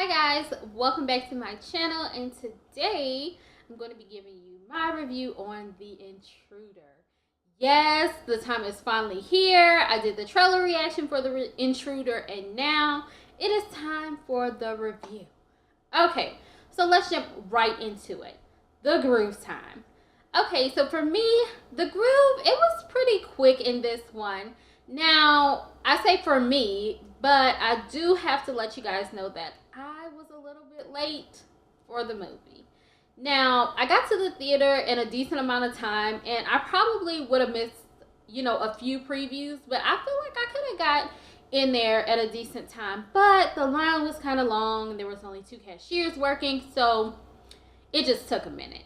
Hi guys, welcome back to my channel, and today I'm going to be giving you my review on The Intruder. Yes, the time is finally here. I did the trailer reaction for The Intruder, and now it is time for the review. Okay, so let's jump right into it. The groove time. Okay, so for me, the groove, it was pretty quick in this one. Now, I say for me, but I do have to let you guys know that I was a little bit late for the movie. Now, I got to the theater in a decent amount of time, and I probably would have missed, a few previews, but I feel like I could have got in there at a decent time. But the line was kind of long, and there was only 2 cashiers working, so it just took a minute.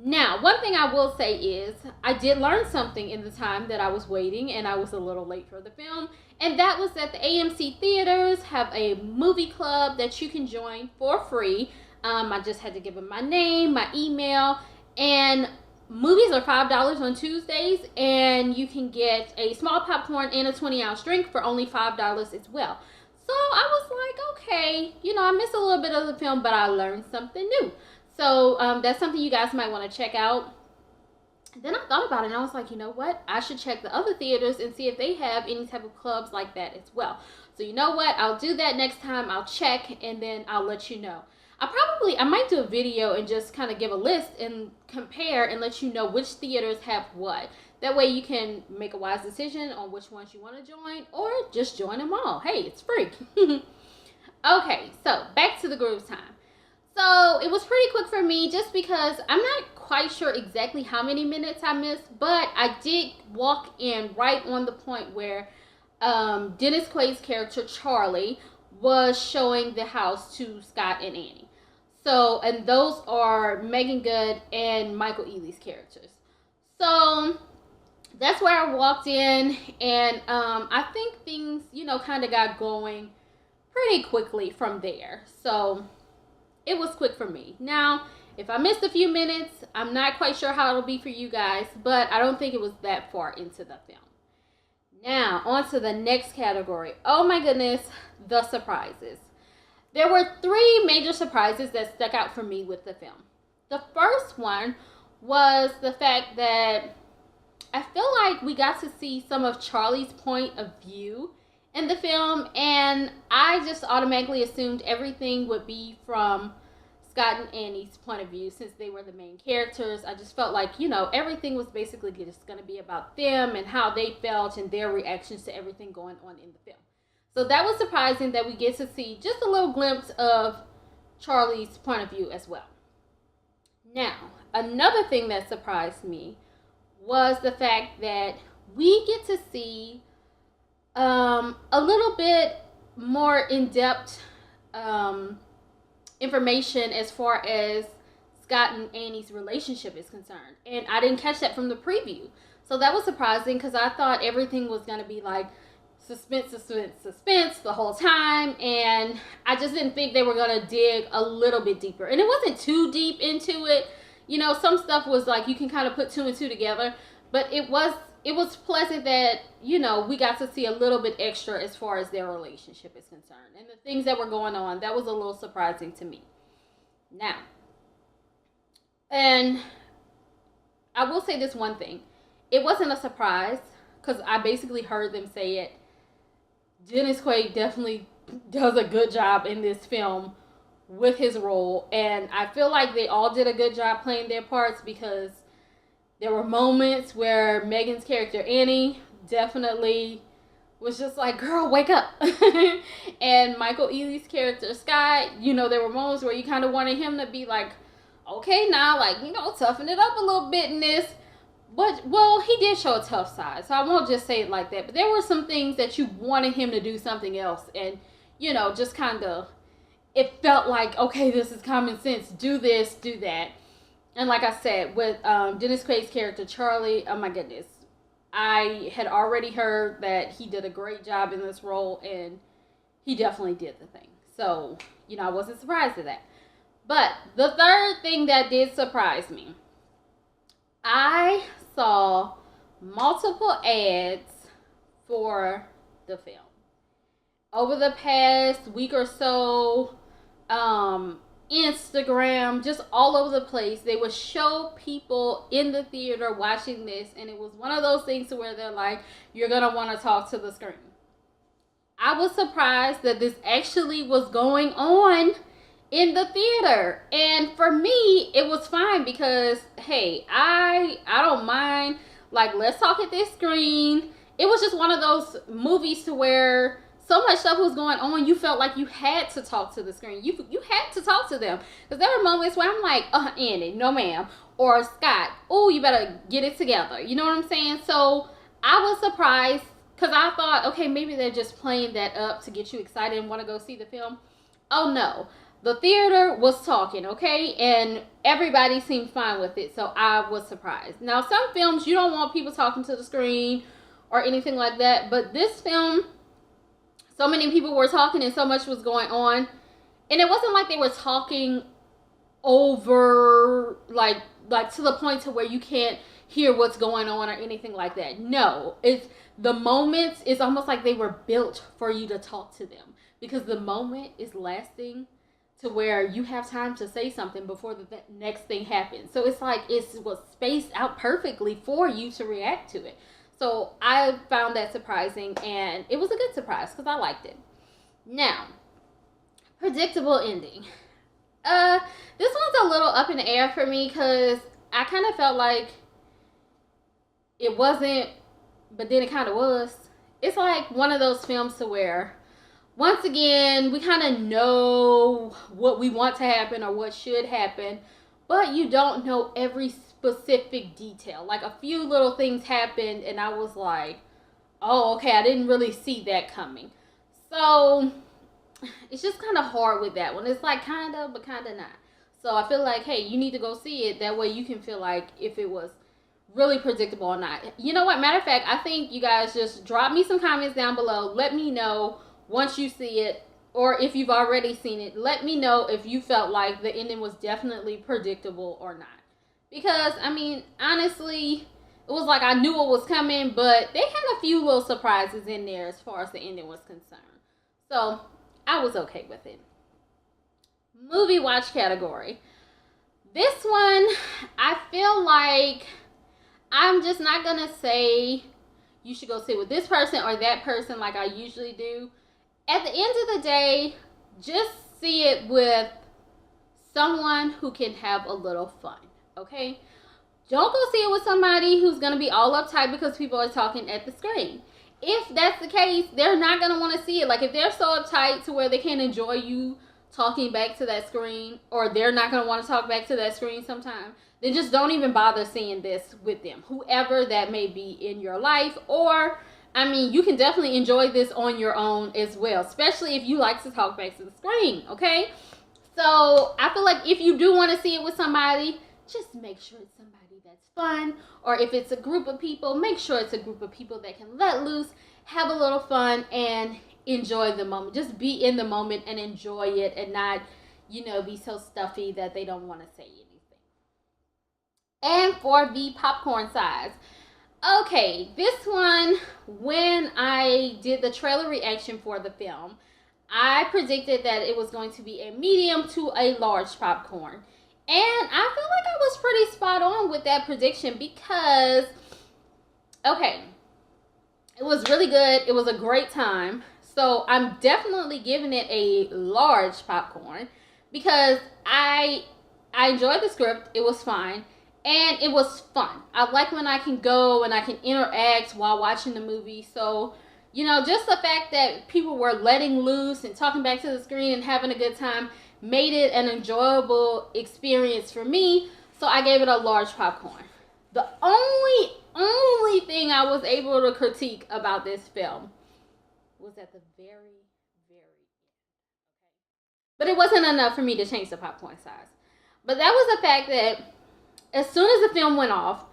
Now, one thing I will say is I did learn something in the time that I was waiting and I was a little late for the film, and that was that the AMC theaters have a movie club that you can join for free. I just had to give them my name, my email, and movies are $5 on Tuesdays, and you can get a small popcorn and a 20-ounce drink for only $5 as well. So I was like, okay, I missed a little bit of the film, but I learned something new. So that's something you guys might want to check out. Then I thought about it and I was like, you know what? I should check the other theaters and see if they have any type of clubs like that as well. So you know what? I'll do that next time. I'll check and then I'll let you know. I might do a video and just kind of give a list and compare and let you know which theaters have what. That way you can make a wise decision on which ones you want to join, or just join them all. Hey, it's free. Okay, so back to the groove time. So it was pretty quick for me just because I'm not quite sure exactly how many minutes I missed, but I did walk in right on the point where Dennis Quaid's character Charlie was showing the house to Scott and Annie. So, and those are Meagan Good and Michael Ealy's characters. So that's where I walked in, and I think things, kind of got going pretty quickly from there. So it was quick for me. Now, if I missed a few minutes, I'm not quite sure how it'll be for you guys, but I don't think it was that far into the film. Now, on to the next category. Oh my goodness, the surprises. There were 3 major surprises that stuck out for me with the film. The first one was the fact that I feel like we got to see some of Charlie's point of view in the film, and I just automatically assumed everything would be from Scott and Annie's point of view since they were the main characters. I just felt like, everything was basically just going to be about them and how they felt and their reactions to everything going on in the film. So that was surprising that we get to see just a little glimpse of Charlie's point of view as well. Now, another thing that surprised me was the fact that we get to see a little bit more in-depth information as far as Scott and Annie's relationship is concerned. And I didn't catch that from the preview. So that was surprising because I thought everything was going to be like suspense the whole time. And I just didn't think they were going to dig a little bit deeper. And it wasn't too deep into it. Some stuff was like you can kind of put 2 and 2 together. But it was pleasant that, we got to see a little bit extra as far as their relationship is concerned. And the things that were going on, that was a little surprising to me. Now, and I will say this one thing. It wasn't a surprise because I basically heard them say it. Dennis Quaid definitely does a good job in this film with his role. And I feel like they all did a good job playing their parts because there were moments where Megan's character, Annie, definitely was just like, girl, wake up. And Michael Ealy's character, Scott, there were moments where you kind of wanted him to be like, okay, now, toughen it up a little bit in this. But, well, he did show a tough side, so I won't just say it like that. But there were some things that you wanted him to do something else. And, just kind of, it felt like, okay, this is common sense. Do this, do that. And like I said, with Dennis Quaid's character, Charlie, oh my goodness. I had already heard that he did a great job in this role, and he definitely did the thing. So, I wasn't surprised at that. But the third thing that did surprise me, I saw multiple ads for the film. Over the past week or so, Instagram, just all over the place. They would show people in the theater watching this, and it was one of those things where they're like, you're gonna want to talk to the screen. I was surprised that this actually was going on in the theater, and for me it was fine because hey, I don't mind, like, let's talk at this screen. It was just one of those movies to where so much stuff was going on, you felt like you had to talk to the screen. You had to talk to them. Because there were moments where I'm like, Annie, no ma'am. Or Scott, oh, you better get it together. You know what I'm saying? So I was surprised because I thought, okay, maybe they're just playing that up to get you excited and want to go see the film. Oh, no. The theater was talking, okay? And everybody seemed fine with it. So I was surprised. Now, some films, you don't want people talking to the screen or anything like that. But this film, so many people were talking and so much was going on. And it wasn't like they were talking over, like to the point to where you can't hear what's going on or anything like that. No, it's the moments, it's almost like they were built for you to talk to them. Because the moment is lasting to where you have time to say something before the next thing happens. So it's like it was spaced out perfectly for you to react to it. So I found that surprising, and it was a good surprise because I liked it. Now, predictable ending. This one's a little up in the air for me because I kind of felt like it wasn't, but then it kind of was. It's like one of those films to where, once again, we kind of know what we want to happen or what should happen, but you don't know every specific detail. Like, a few little things happened and I was like, oh, okay, I didn't really see that coming. So it's just kind of hard with that one. It's like kind of, but kind of not. So I feel like, hey, you need to go see it. That way you can feel like if it was really predictable or not. You know what? Matter of fact, I think you guys just drop me some comments down below. Let me know once you see it, or if you've already seen it, let me know if you felt like the ending was definitely predictable or not. Because, I mean, honestly, it was like I knew what was coming, but they had a few little surprises in there as far as the ending was concerned. So I was okay with it. Movie watch category. This one, I feel like I'm just not going to say you should go sit with this person or that person like I usually do. At the end of the day, just see it with someone who can have a little fun, okay? Don't go see it with somebody who's going to be all uptight because people are talking at the screen. If that's the case, they're not going to want to see it. Like, if they're so uptight to where they can't enjoy you talking back to that screen, or they're not going to want to talk back to that screen sometime, then just don't even bother seeing this with them, whoever that may be in your life. Or, I mean, you can definitely enjoy this on your own as well, especially if you like to talk back to the screen, okay? So I feel like if you do want to see it with somebody, just make sure it's somebody that's fun. Or if it's a group of people, make sure it's a group of people that can let loose, have a little fun, and enjoy the moment. Just be in the moment and enjoy it, and not, you know, be so stuffy that they don't want to say anything. And for the popcorn size. Okay, this one, when I did the trailer reaction for the film, I predicted that it was going to be a medium to a large popcorn. And I feel like I was pretty spot on with that prediction because, okay, it was really good. It was a great time. So I'm definitely giving it a large popcorn because I enjoyed the script. It was fine. And it was fun. I like when I can go and I can interact while watching the movie. So, you know, just the fact that people were letting loose and talking back to the screen and having a good time made it an enjoyable experience for me. So I gave it a large popcorn. The only thing I was able to critique about this film was at the very end. Okay? But it wasn't enough for me to change the popcorn size. But that was the fact that as soon as the film went off,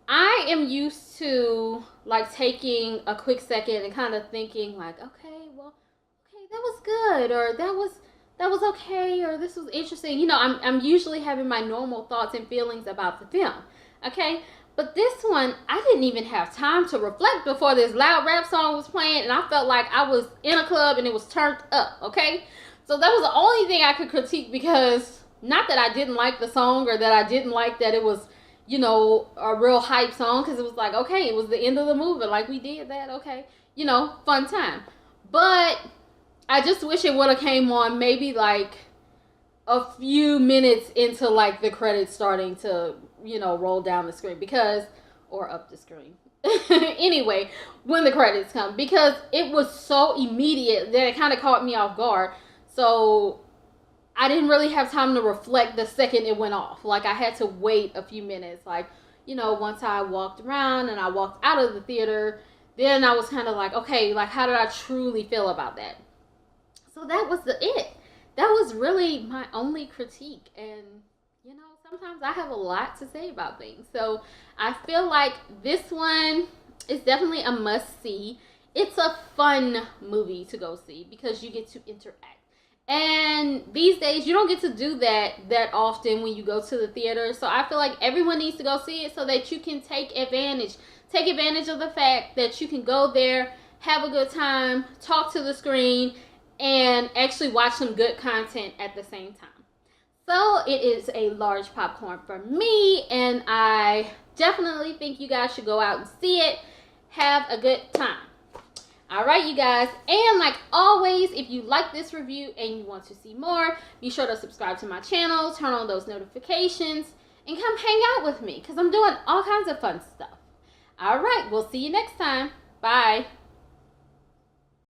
I am used to like taking a quick second and kind of thinking like, okay, that was good, or that was okay, or this was interesting. You know, I'm usually having my normal thoughts and feelings about the film, okay? But this one, I didn't even have time to reflect before this loud rap song was playing, and I felt like I was in a club and it was turned up, okay? So that was the only thing I could critique, because not that I didn't like the song or that I didn't like that it was, you know, a real hype song, because it was like, okay, it was the end of the movie, like we did that, okay, you know, fun time. But I just wish it would have came on maybe like a few minutes into like the credits starting to, you know, roll down the screen, because, or up the screen. Anyway, when the credits come, because it was so immediate that it kind of caught me off guard. So I didn't really have time to reflect the second it went off. Like, I had to wait a few minutes. Like, you know, once I walked around and I walked out of the theater, then I was kind of like, okay, like, how did I truly feel about that? So that was it. That was really my only critique. And, you know, sometimes I have a lot to say about things. So I feel like this one is definitely a must see. It's a fun movie to go see because you get to interact. And these days, you don't get to do that often when you go to the theater. So I feel like everyone needs to go see it so that you can take advantage. Take advantage of the fact that you can go there, have a good time, talk to the screen, and actually watch some good content at the same time. So it is a large popcorn for me, and I definitely think you guys should go out and see it. Have a good time. Alright, you guys, and like always, if you like this review and you want to see more, be sure to subscribe to my channel, turn on those notifications, and come hang out with me, because I'm doing all kinds of fun stuff. Alright, we'll see you next time. Bye.